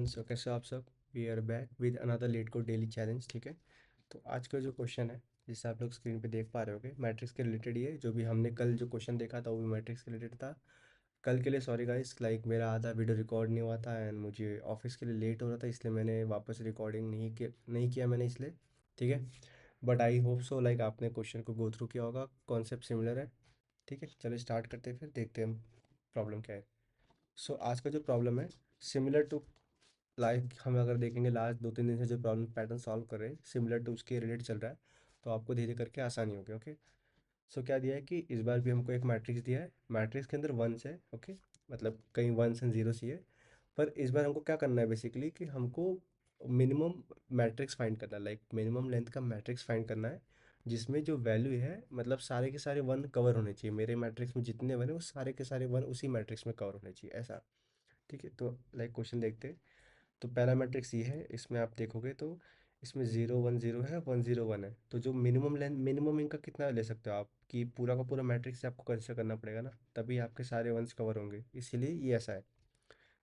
सो कैसे हो आप सब। We are back with another LeetCode daily challenge. ठीक है, तो आज का जो क्वेश्चन है जिसे आप लोग स्क्रीन पे देख पा रहे होगे मैट्रिक्स के रिलेटेड ही है। जो भी हमने कल जो क्वेश्चन देखा था वो भी मैट्रिक्स के रिलेटेड था। कल के लिए सॉरी गाइस, लाइक मेरा आधा वीडियो रिकॉर्ड नहीं हुआ था एंड मुझे ऑफिस के लिए लेट हो रहा था, इसलिए मैंने वापस रिकॉर्डिंग नहीं किया मैंने इसलिए। ठीक है, but I hope so like आपने क्वेश्चन को गो थ्रू किया होगा, कॉन्सेप्ट सिमिलर है। ठीक है, चलो स्टार्ट करते हैं, फिर देखते हैं हम प्रॉब्लम क्या है। सो आज का जो प्रॉब्लम है सिमिलर टू लाइक हम अगर देखेंगे लास्ट 2-3 दिन से जो प्रॉब्लम पैटर्न सॉल्व कर रहे हैं सिमिलर टू उसके रिलेटेड चल रहा है, तो आपको धीरे करके आसानी होगी। ओके, सो क्या दिया है कि इस बार भी हमको एक मैट्रिक्स दिया है, मैट्रिक्स के अंदर वंस है। ओके, मतलब कहीं वंस एंड जीरोस ही है, पर इस बार हमको क्या करना है बेसिकली कि हमको मिनिमम मैट्रिक्स फाइंड करना है, लाइक मिनिमम लेंथ का मैट्रिक्स फाइंड करना है जिसमें जो वैल्यू है मतलब सारे के सारे वन कवर होने चाहिए। मेरे मैट्रिक्स में जितने वन है वो सारे के सारे वन उसी मैट्रिक्स में कवर होने चाहिए ऐसा। ठीक है, तो लाइक क्वेश्चन देखते हैं। तो पहला मैट्रिक्स ये है, इसमें आप देखोगे तो इसमें 0 1 0 है, 1 0 1 है। तो जो मिनिमम लेंथ मिनिमम इनका कितना ले सकते हो आप कि पूरा का पूरा मैट्रिक्स आपको कंसिडर करना पड़ेगा ना, तभी आपके सारे वंस कवर होंगे, इसीलिए ये ऐसा है।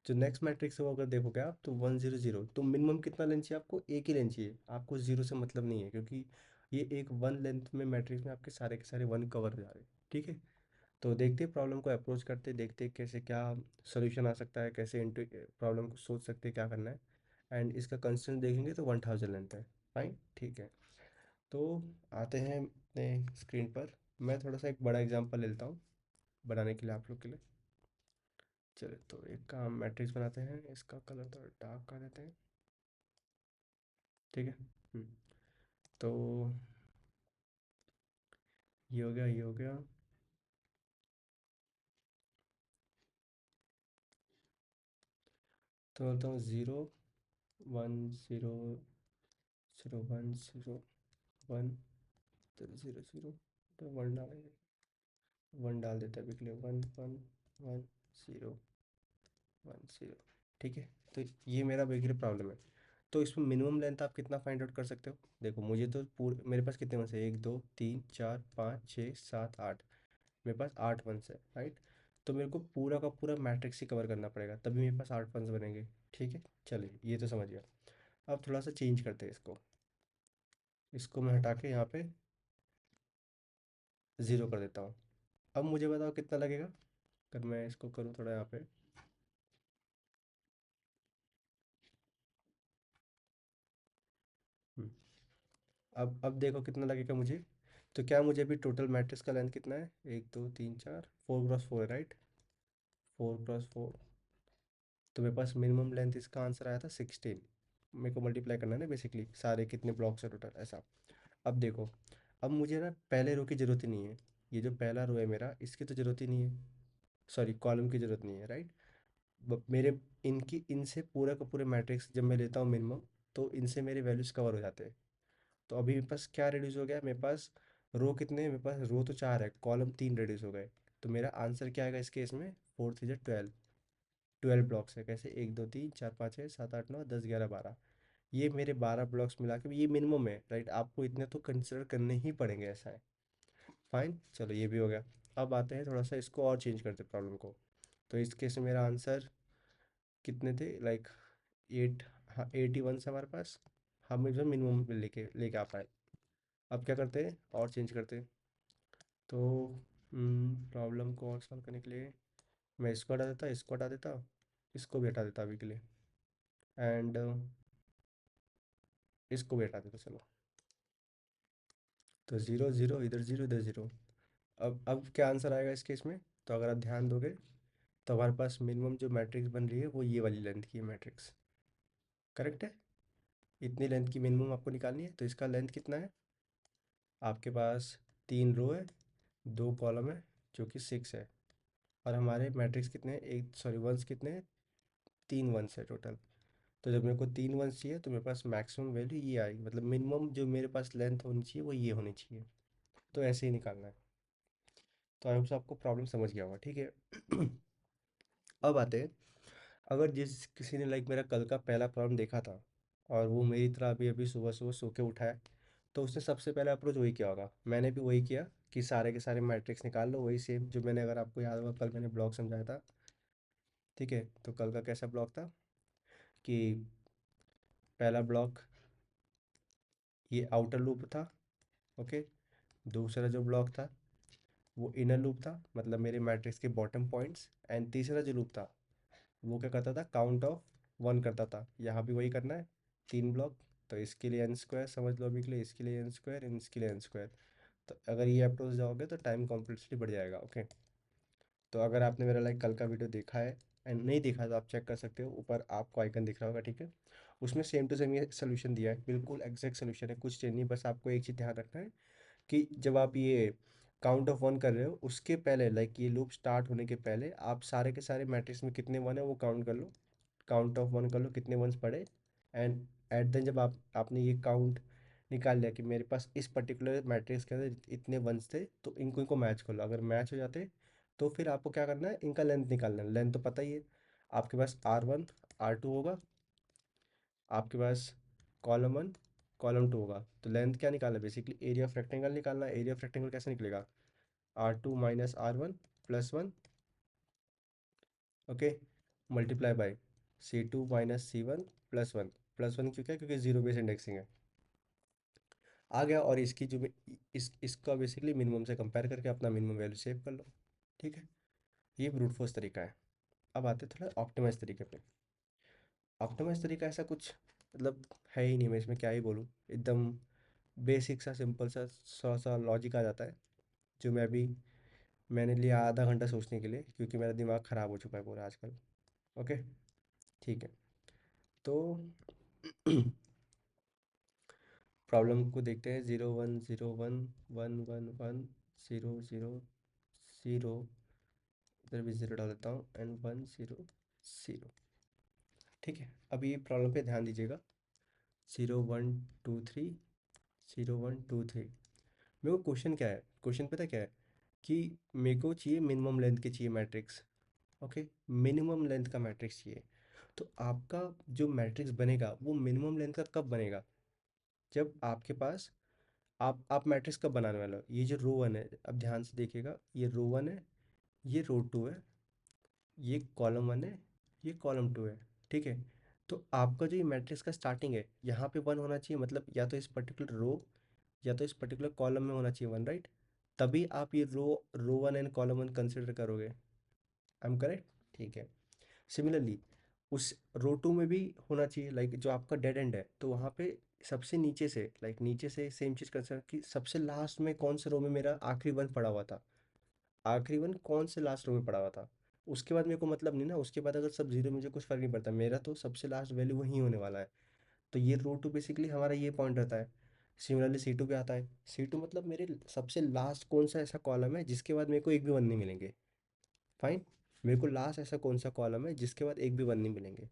जो नेक्स्ट मैट्रिक्स है वो अगर देखोगे आप तो 1 0 0, तो मिनिमम कितना लेंथ चाहिए आपको, एक ही लेंथ चाहिए आपको, जीरो से मतलब नहीं है क्योंकि ये एक वन लेंथ में मैट्रिक्स में आपके सारे के सारे वन कवर हो जा रहे हैं। ठीक है, तो देखते हैं प्रॉब्लम को अप्रोच करते, देखते हैं कैसे क्या सोल्यूशन आ सकता है, कैसे इंटू प्रॉब्लम को सोच सकते हैं क्या करना है। एंड इसका कंस्टेंट देखेंगे तो 1000 लेंथ है। फाइन, ठीक है। तो आते हैं अपने स्क्रीन पर। मैं थोड़ा सा एक बड़ा एग्जांपल ले लेता हूँ बनाने के लिए आप लोग के लिए। चलिए, तो एक काम मैट्रिक्स बनाते हैं, इसका कलर थोड़ा डार्क कर देते हैं। ठीक है। तो ये हो गया, ये हो गया। तो बोलता हूँ 0 1 0 0 1 0 1 तो वन डालेंगे, वन डाल देते हैं अभी के लिए, 1 1 1 0 1 0। ठीक है, तो ये मेरा बेसिकली प्रॉब्लम है। तो इसमें मिनिमम लेंथ आप कितना फाइंड आउट कर सकते हो। देखो मुझे तो पूरे मेरे पास कितने वंस है, 1 2 3 4 5 6 7 8, मेरे पास 8 वंस है, राइट। तो मेरे को पूरा का पूरा मैट्रिक्स ही कवर करना पड़ेगा तभी मेरे पास 8 वंस बनेंगे। ठीक है, चलिए ये तो समझ गया। अब थोड़ा सा चेंज करते हैं इसको, इसको मैं हटा के यहाँ पे 0 कर देता हूँ। अब मुझे बताओ कितना लगेगा अगर मैं इसको करूँ थोड़ा यहाँ पे। हम्म, अब देखो कितना लगेगा मुझे। तो क्या मुझे अभी टोटल मैट्रिक्स का लेंथ कितना है, 1 2 3 4, 4 क्रॉस 4 है, राइट। 4 क्रॉस 4, तो मेरे पास मिनिमम लेंथ इसका आंसर आया था 16। मेरे को मल्टीप्लाई करना है ना बेसिकली सारे कितने ब्लॉक्स है टोटल ऐसा। अब देखो, अब मुझे ना पहले रो की ज़रूरत ही नहीं है, ये जो पहला रो है मेरा इसकी तो ज़रूरत ही नहीं है, सॉरी कॉलम की ज़रूरत नहीं है, राइट। मेरे इनकी इनसे पूरा का पूरा मैट्रिक्स जब मैं लेता हूँ मिनिमम, तो इनसे मेरे वैल्यूज़ कवर हो जाते हैं। तो अभी मेरे पास क्या रिड्यूस हो गया, मेरे पास रो कितने हैं, मेरे पास रो तो 4 है, कॉलम 3 रिड्यूस हो गए। तो मेरा आंसर क्या आएगा इस केस में, 4 3 12, 12 ब्लॉक्स है। कैसे, 1 2 3 4 5 6 7 8 9 10 11 12, ये मेरे 12 ब्लॉक्स मिला के ये मिनिमम है, राइट। आपको इतने तो कंसिडर करने ही पड़ेंगे, ऐसा है। फाइन, चलो ये भी हो गया। अब आते हैं थोड़ा सा इसको और चेंज करते प्रॉब्लम को। तो इस केस में मेरा आंसर कितने थे, लाइक 8, हाँ 81 से हमारे पास, हम जो मिनिमम पे लेके लेके आ पाए। अब क्या करते हैं और चेंज करते हैं। तो प्रॉब्लम को और सॉल्व करने के लिए मैं इसको हटा देता, इसको हटा देता, इसको भी हटा देता अभी के लिए, एंड इसको भी हटा देता, चलो। तो 0 0 इधर 0 इधर 0। अब क्या आंसर आएगा इस केस में, तो अगर आप ध्यान दोगे तो हमारे पास मिनिमम जो मैट्रिक्स बन रही है वो ये वाली लेंथ की है मैट्रिक्स, करेक्ट है। इतनी लेंथ की मिनिमम आपको निकालनी है, तो इसका लेंथ कितना है, आपके पास 3 रो है, 2 कॉलम है, जो कि 6 है। और हमारे मैट्रिक्स कितने हैं, एक सॉरी वंस कितने हैं, 3 वंस है टोटल। तो जब मेरे को 3 वंस चाहिए तो मेरे पास मैक्सिमम वैल्यू ये आएगी, मतलब मिनिमम जो मेरे पास लेंथ होनी चाहिए वो ये होनी चाहिए। तो ऐसे ही निकालना है। तो आई होप आपको प्रॉब्लम समझ गया होगा, ठीक है। अब आते हैं, अगर जिस किसी ने लाइक मेरा कल का पहला प्रॉब्लम देखा था और वो मेरी तरह अभी अभी सुबह सुबह सो के उठा है, तो उसने सबसे पहले अप्रोच वही किया होगा, मैंने भी वही किया कि सारे के सारे मैट्रिक्स निकाल लो, वही सेम जो मैंने, अगर आपको याद होगा कल मैंने ब्लॉक समझाया था। ठीक है, तो कल का कैसा ब्लॉक था कि पहला ब्लॉक ये आउटर लूप था, ओके। दूसरा जो ब्लॉक था वो इनर लूप था, मतलब मेरे मैट्रिक्स के बॉटम पॉइंट्स। एंड तीसरा जो लूप था वो क्या करता था, काउंट ऑफ वन करता था। यहाँ भी वही करना है, तीन ब्लॉक। तो इसके लिए एन स्क्वायर समझ लो अभी के लिए, इसके लिए एन स्क्वायर, इसके लिए एन स्क्वायर। तो अगर ये अप्रोच जाओगे तो टाइम कॉम्प्लेक्सिटी बढ़ जाएगा, ओके। तो अगर आपने मेरा लाइक कल का वीडियो देखा है एंड नहीं देखा तो आप चेक कर सकते हो, ऊपर आपको आइकन दिख रहा होगा, ठीक है। उसमें सेम टू सेम ये सोल्यूशन दिया है, बिल्कुल एग्जैक्ट सोल्यूशन है, कुछ चेंज नहीं। बस आपको एक चीज़ ध्यान रखना है कि जब आप ये काउंट ऑफ वन कर रहे हो उसके पहले, लाइक ये लूप स्टार्ट होने के पहले आप सारे के सारे मैट्रिक्स में कितने वन है वो काउंट कर लो। काउंट ऑफ वन कर लो कितने वंस पड़े। एंड एट देन जब आपने ये काउंट निकाल लिया कि मेरे पास इस पर्टिकुलर मैट्रिक्स के अंदर इतने वंस थे, तो इनको इनको मैच कर लो। अगर मैच हो जाते तो फिर आपको क्या करना है, इनका लेंथ निकालना है। लेंथ तो पता ही है, आपके पास R1 R2 होगा, आपके पास कॉलम वन कॉलम टू होगा। तो लेंथ क्या निकालना है, बेसिकली एरिया ऑफ रेक्टेंगल निकालना है। एरिया ऑफ रेक्टेंगल कैसे निकलेगा, R2 minus R1 plus one, okay, multiply by C2 minus C1 plus one. Plus one क्यों, क्या, क्योंकि जीरो बेस इंडेक्सिंग है। आ गया। और इसकी जो इसका बेसिकली मिनिमम से कंपेयर करके अपना मिनिमम वैल्यू सेव कर लो, ठीक है। ये ब्रूट फोर्स तरीका है। अब आते हैं थोड़ा ऑप्टिमाइज तरीके पे। ऑप्टिमाइज तरीका ऐसा कुछ मतलब है ही नहीं, मैं इसमें क्या ही बोलूँ, एकदम बेसिक सा सिंपल सा सा लॉजिक आ जाता है, जो मैंने लिया आधा घंटा सोचने के लिए, क्योंकि मेरा दिमाग ख़राब हो चुका है पूरा आजकल, ओके। ठीक है, तो प्रॉब्लम को देखते हैं। 0 1 0 1 1 1 1 0 0 0, इधर भी ज़ीरो डाल देता हूँ, एंड 1 0 0, ठीक है। अब ये प्रॉब्लम पे ध्यान दीजिएगा। 0 1 2 3, 0 1 2 3। मेरे को क्वेश्चन क्या है, क्वेश्चन पता क्या है कि मेरे को चाहिए मिनिमम लेंथ की चाहिए मैट्रिक्स, ओके। मिनिमम लेंथ का मैट्रिक्स चाहिए। तो आपका जो मैट्रिक्स बनेगा वो मिनिमम लेंथ का कब बनेगा, जब आपके पास आप मैट्रिक्स कब बनाने वाले हो, ये जो रो वन है, अब ध्यान से देखिएगा, ये रो वन है, ये रो टू है, ये कॉलम वन है, ये कॉलम टू है, ठीक है। तो आपका जो ये मैट्रिक्स का स्टार्टिंग है यहाँ पे वन होना चाहिए, मतलब या तो इस पर्टिकुलर रो या तो इस पर्टिकुलर कॉलम में होना चाहिए वन, राइट। तभी आप ये row one and column one consider करोगे। आई एम करेक्ट, ठीक है। सिमिलरली उस रो टू में भी होना चाहिए, लाइक जो आपका डेड एंड है तो वहाँ पे सबसे नीचे से, लाइक नीचे से सेम चीज़ कंसिडर कि सबसे लास्ट में कौन से रो में मेरा आखिरी वन पड़ा हुआ था, आखिरी वन कौन से लास्ट रो में पड़ा हुआ था। उसके बाद मेरे को मतलब नहीं ना, उसके बाद अगर सब जीरो, मुझे कुछ फर्क नहीं पड़ता, मेरा तो सबसे लास्ट वैल्यू वही होने वाला है। तो ये रो टू बेसिकली हमारा ये पॉइंट रहता है। सिमिलरली सी टू पे आता है, सी टू मतलब मेरे सबसे लास्ट कौन सा ऐसा कॉलम है जिसके बाद मेरे को एक भी वन नहीं मिलेंगे, फाइन। मेरे को लास्ट ऐसा कौन सा कॉलम है जिसके बाद एक भी वन नहीं मिलेंगे।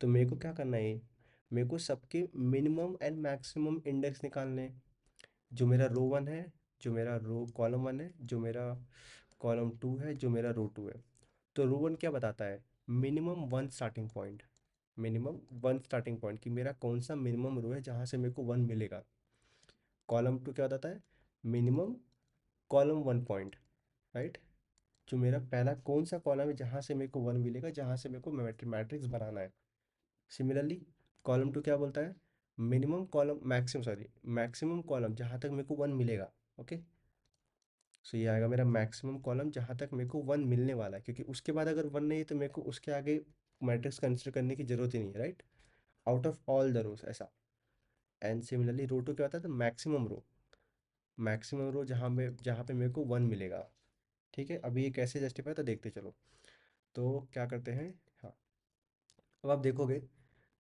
तो मेरे को क्या करना है, मेरे को सबके मिनिमम एंड मैक्सिमम इंडेक्स निकालने हैं। जो मेरा रो वन है, जो मेरा रो कॉलम वन है, जो मेरा कॉलम टू है, जो मेरा रो टू है। तो रो वन क्या बताता है, minimum one starting point. Minimum one starting point कि मेरा कौन सा मिनिमम रो है जहाँ से मेरे को वन मिलेगा। कॉलम टू क्या बताता है, minimum column one point, right. जो मेरा पहला कौन सा कॉलम है जहाँ से मेरे को वन मिलेगा, जहाँ से मेरे को मैट्रिक्स बनाना है। सिमिलरली कॉलम टू क्या बोलता है, minimum column maximum, sorry, maximum column जहाँ तक मेरे को वन मिलेगा, ओके। सो ये आएगा मेरा मैक्सिमम कॉलम जहाँ तक मेरे को वन मिलने वाला है, क्योंकि उसके बाद अगर वन नहीं है तो मेरे को उसके आगे मैट्रिक्स कंसिडर करने की जरूरत ही नहीं है, right. Out of all the rows ऐसा। एंड सिमिलरली रो टू क्या होता है, तो मैक्सिमम रो, मैक्सिमम रो जहाँ पे मेरे को वन मिलेगा, ठीक है। अभी ये कैसे जस्टिफाई तो देखते चलो। तो क्या करते हैं, हाँ, अब आप देखोगे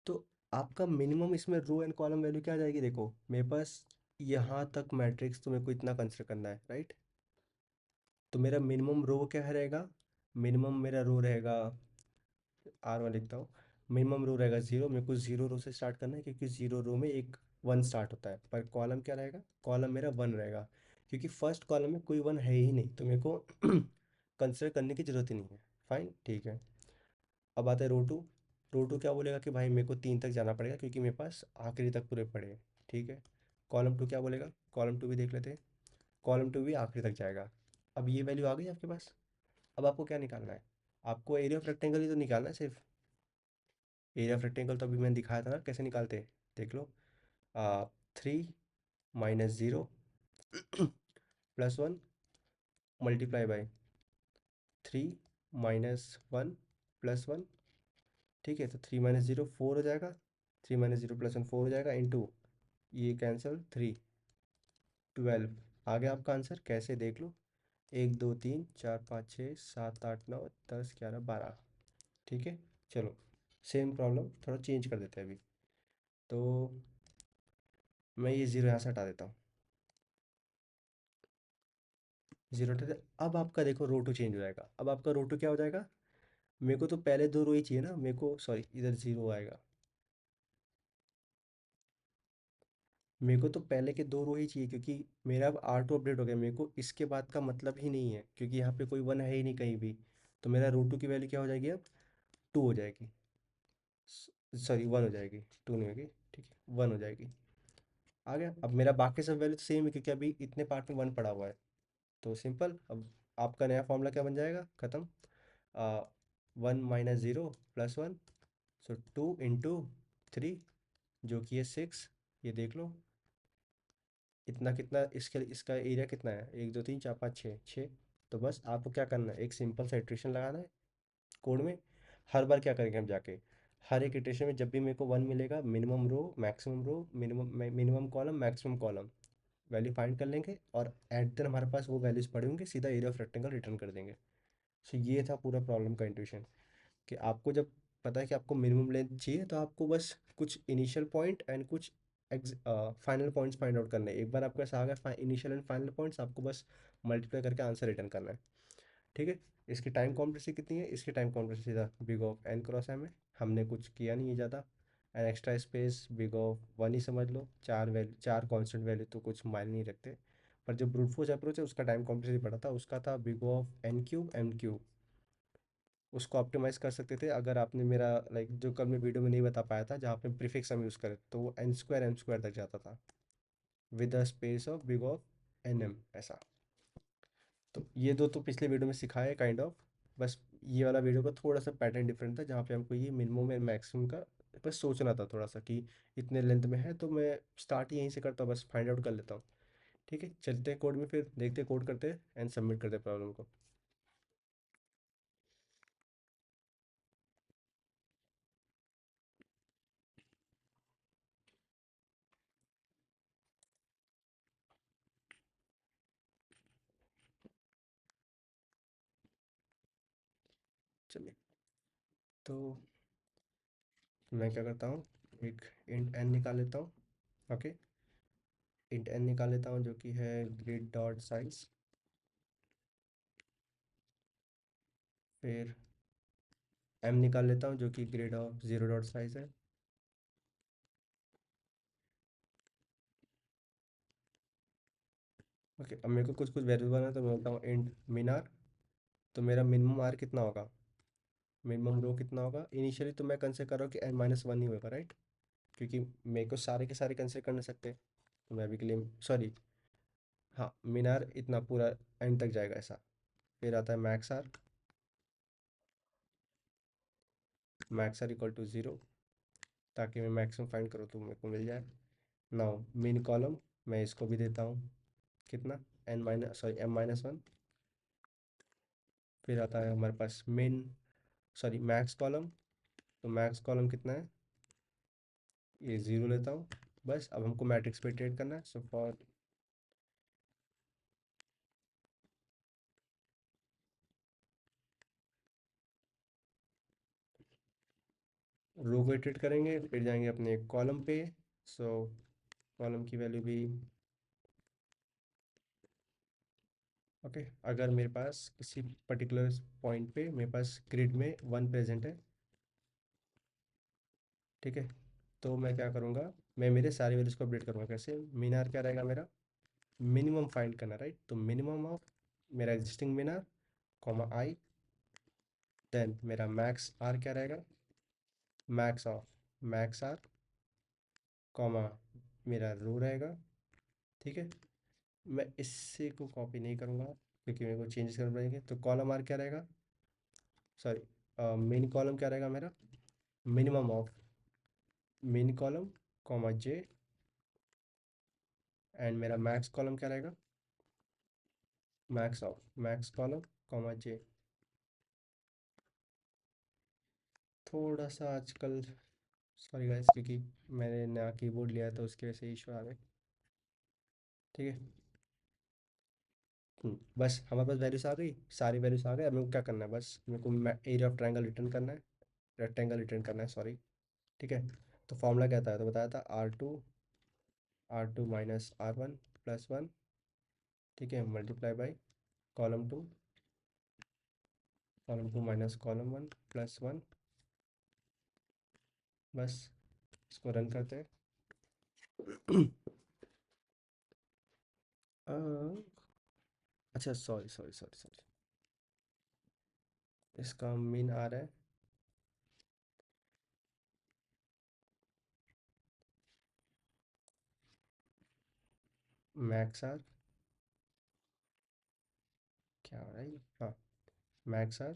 तो आपका मिनिमम इसमें रो एंड कॉलम वैल्यू क्या आ जाएगी, देखो मेरे पास यहाँ तक मैट्रिक्स तो मेरे को इतना कंसिडर करना है, राइट। तो मेरा मिनिमम रो क्या रहेगा, मिनिमम मेरा रो रहेगा, R1 लिखता हूँ। मिनिमम रो रहेगा जीरो, मेरे को जीरो रो से स्टार्ट करना है, क्योंकि जीरो रो में एक वन स्टार्ट होता है। पर कॉलम क्या रहेगा, कॉलम मेरा वन रहेगा, क्योंकि फर्स्ट कॉलम में कोई वन है ही नहीं, तो मेरे को कंसिडर करने की ज़रूरत ही नहीं है, फाइन, ठीक है। अब आता है रो टू। रो टू क्या बोलेगा कि भाई मेरे को तीन तक जाना पड़ेगा, क्योंकि मेरे पास आखिरी तक पूरे पड़े हैं, ठीक है। कॉलम टू क्या बोलेगा, कॉलम टू भी देख लेते हैं। कॉलम टू भी आखिरी तक जाएगा। अब ये वैल्यू आ गई आपके पास। अब आपको क्या निकालना है, आपको एरिया ऑफ रेक्टेंगल ही तो निकालना है सिर्फ। एरिया ऑफ रेक्टेंगल तो अभी मैंने दिखाया था ना कैसे निकालते हैं, देख लो। 3 - 0 +1 मल्टीप्लाई बाई 3 - 1 +1। ठीक है, तो 3 - 0 4 हो जाएगा, 3 - 0 +1 4 हो जाएगा, इंटू ये कैंसिल 3 12। आ गया आपका आंसर, कैसे देख लो। 1 2 3 4 5 6 7 8 9 10 11 12। ठीक है, चलो सेम प्रॉब्लम थोड़ा चेंज कर देते हैं अभी। तो मैं ये ज़ीरो यहाँ से हटा देता हूँ, ज़ीरो हटा दे। अब आपका देखो रो टू चेंज हो जाएगा। अब आपका रो टू क्या हो जाएगा, मेरे को तो पहले दो रो ही चाहिए ना, मेरे को सॉरी इधर ज़ीरो आएगा। मेरे को तो पहले के दो रो ही चाहिए, क्योंकि मेरा अब R2 अपडेट हो गया, मेरे को इसके बाद का मतलब ही नहीं है, क्योंकि यहाँ पे कोई वन है ही नहीं कहीं भी। तो मेरा रो टू की वैल्यू क्या हो जाएगी अब, टू हो जाएगी, सॉरी वन हो जाएगी, टू नहीं होगी। ठीक है, वन हो जाएगी। आ गया। अब मेरा बाकी सब वैल्यू तो सेम है, क्योंकि अभी इतने पार्ट में वन पड़ा हुआ है। तो सिंपल, अब आपका नया फॉर्मूला क्या बन जाएगा, ख़त्म। 1 - 0 +1, सो 2 × 3, जो कि है 6। ये देख लो, इतना कितना इसके इसका एरिया कितना है, 1 2 3 4 5 6 6। तो बस आपको क्या करना है, एक सिंपल सा इटरेशन लगाना है कोड में। हर बार क्या करेंगे हम जाके, हर एक इटरेशन में जब भी मेरे को वन मिलेगा, minimum row minimum column maximum column, value find कर लेंगे, और एट देन हमारे पास वो वैल्यूज पड़े होंगे, सीधा एरिया ऑफ रेक्टेंगल रिटर्न कर देंगे। सो ये था पूरा प्रॉब्लम का इंट्यूशन, कि आपको जब पता है कि आपको मिनिमम लेंथ चाहिए, तो आपको बस कुछ इनिशियल पॉइंट एंड कुछ फाइनल पॉइंट्स फाइंड आउट करने हैं। एक बार आपके पास आ गया इनिशियल एंड फाइनल पॉइंट्स, आपको बस मल्टीप्लाई करके आंसर रिटर्न करना है। ठीक है। इसकी टाइम कॉम्प्लेक्सिटी कितनी है, इसकी टाइम कॉम्प्लेक्सिटी था big of N cross M है। हमने कुछ किया नहीं है ज़्यादा। N extra space big of one ही समझ लो, चार वैल्यू, चार कॉन्स्टेंट वैल्यू तो कुछ मायने नहीं रखते। पर जो ब्रूट फोर्स अप्रोच है उसका टाइम कॉम्प्लेक्सिटी पड़ा था, उसका था big of n cube m cube. उसको ऑप्टिमाइज़ कर सकते थे अगर आपने मेरा लाइक जो कल मैं वीडियो में नहीं बता पाया था, जहाँ पे प्रीफिक्स हम यूज़ करें, तो वो n² तक जाता था, with the space of big of n m ऐसा। तो ये दो तो पिछले वीडियो में सिखाया है काइंड ऑफ। बस ये वाला वीडियो का थोड़ा सा पैटर्न डिफरेंट था, जहाँ पे हमको ये मिनिमम एंड मैक्सिमम का बस सोचना था थोड़ा सा, कि इतने लेंथ में है, तो मैं स्टार्ट यहीं से करता हूँ, बस फाइंड आउट कर लेता हूँ। ठीक है, चलते हैं कोड में, फिर देखते हैं, कोड करते हैं एंड सबमिट करते हैं प्रॉब्लम को। चलिए, तो मैं क्या करता हूँ, एक इंट एन निकाल लेता हूँ। ओके, इंट एन निकाल लेता हूँ, जो कि है ग्रिड डॉट साइज। फिर एम निकाल लेता हूँ, जो कि grid of zero dot size है। ओके, अब मेरे को कुछ कुछ वैल्यू बनाना है, तो मैं बोलता हूँ इंट मिन आर। तो मेरा मिनिमम आर कितना होगा, मिनिमम रो कितना होगा, इनिशियली तो मैं कंसिडर कर रहा हूँ कि n - 1 ही होगा, राइट। क्योंकि मेरे को सारे के सारे कंसिडर कर नहीं सकते, तो मैं अभी के लिए सॉरी, हाँ मिन आर इतना पूरा एंड तक जाएगा ऐसा। फिर आता है मैक्स आर इक्वल टू 0, ताकि मैं मैक्सिमम फाइंड करूँ तो मेरे को मिल जाए। नाउ मिन कॉलम, मैं इसको भी देता हूँ कितना, m - 1। फिर आता है हमारे पास मैक्स कॉलम। तो मैक्स कॉलम कितना है, ये 0 लेता हूँ। बस अब हमको मैट्रिक्स पे इटरेट करना है, सो फॉर रो को इटरेट करेंगे, फिर जाएंगे अपने कॉलम पे। सो कॉलम की वैल्यू भी ओके। अगर मेरे पास किसी पर्टिकुलर पॉइंट पे मेरे पास ग्रिड में वन प्रेजेंट है, ठीक है, तो मैं क्या करूँगा, मैं मेरे सारे वैल्यूज़ को अपडेट करूँगा। कैसे, मीनार क्या रहेगा मेरा, मिनिमम फाइंड करना, राइट। तो मिनिमम ऑफ मेरा एग्जिस्टिंग मीनार कॉमा आई, देन मेरा मैक्स आर क्या रहेगा, max of max r comma मेरा रो रहेगा। ठीक है, मैं इससे को कॉपी नहीं करूँगा, क्योंकि मेरे को चेंजेस करने पड़ेंगे। तो कॉलम आर क्या रहेगा, सॉरी मेन कॉलम क्या रहेगा मेरा, minimum of min column comma J, and मेरा मैक्स कॉलम क्या रहेगा, max of max column comma J. थोड़ा सा आजकल, सॉरी गाइस, क्योंकि मैंने नया कीबोर्ड लिया था उसकी वजह से इशू आ रहे। ठीक है। बस हमारे पास वैल्यूज आ गई, सारी वैल्यूज आ गई। अब मेरे को क्या करना है, बस मेरे को एरिया ऑफ ट्रायंगल रिटर्न करना है, रेक्टेंगल रिटर्न करना है, सॉरी। ठीक है। तो फॉर्मूला क्या था, तो बताया था R2 minus R1 plus one. ठीक है, multiply by column 2 minus column 1 plus one. बस इसको रन करते हैं। अ, अच्छा, सॉरी सॉरी सॉरी सॉरी, इसका मीन आ रहा है मैक्स आर, क्या हो रहा है ये? हाँ, max r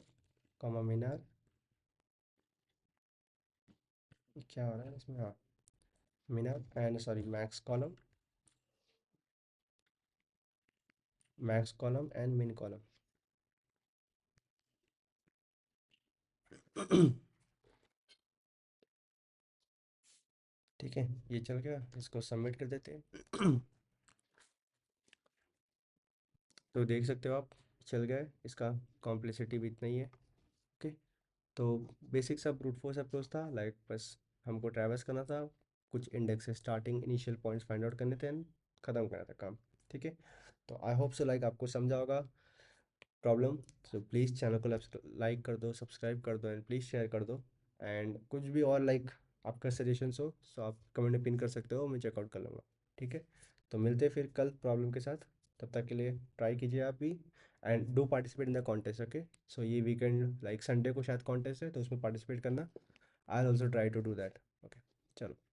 comma mean r, क्या हो रहा है इसमें, हाँ, mean r and sorry max column and mean column. ठीक है, ये चल गया, इसको सबमिट कर देते हैं। तो देख सकते हो आप, चल गया है, इसका कॉम्प्लेक्सिटी भी इतना ही है। ओके। तो बेसिक सा ब्रूट फोर्स अप्रोच था, लाइक बस हमको ट्रैवर्स करना था, कुछ इंडेक्स से starting initial points find out करने थे and ख़त्म करना था काम। ठीक है। तो आई होप सो लाइक आपको समझा होगा प्रॉब्लम। सो प्लीज़ चैनल को लाइक कर दो, सब्सक्राइब कर दो एंड प्लीज़ शेयर कर दो। एंड कुछ भी और लाइक आपका सजेशंस हो सो आप कमेंट में पिन कर सकते हो, मैं चेकआउट कर लूँगा। ठीक है। तो मिलते हैं फिर कल प्रॉब्लम के साथ। तब तक के लिए ट्राई कीजिए आप भी, and do participate in the contest. Okay. So ये वीकेंड लाइक संडे को शायद कॉन्टेस्ट है, तो उसमें पार्टिसिपेट करना। I also try to do that. Okay. चलो।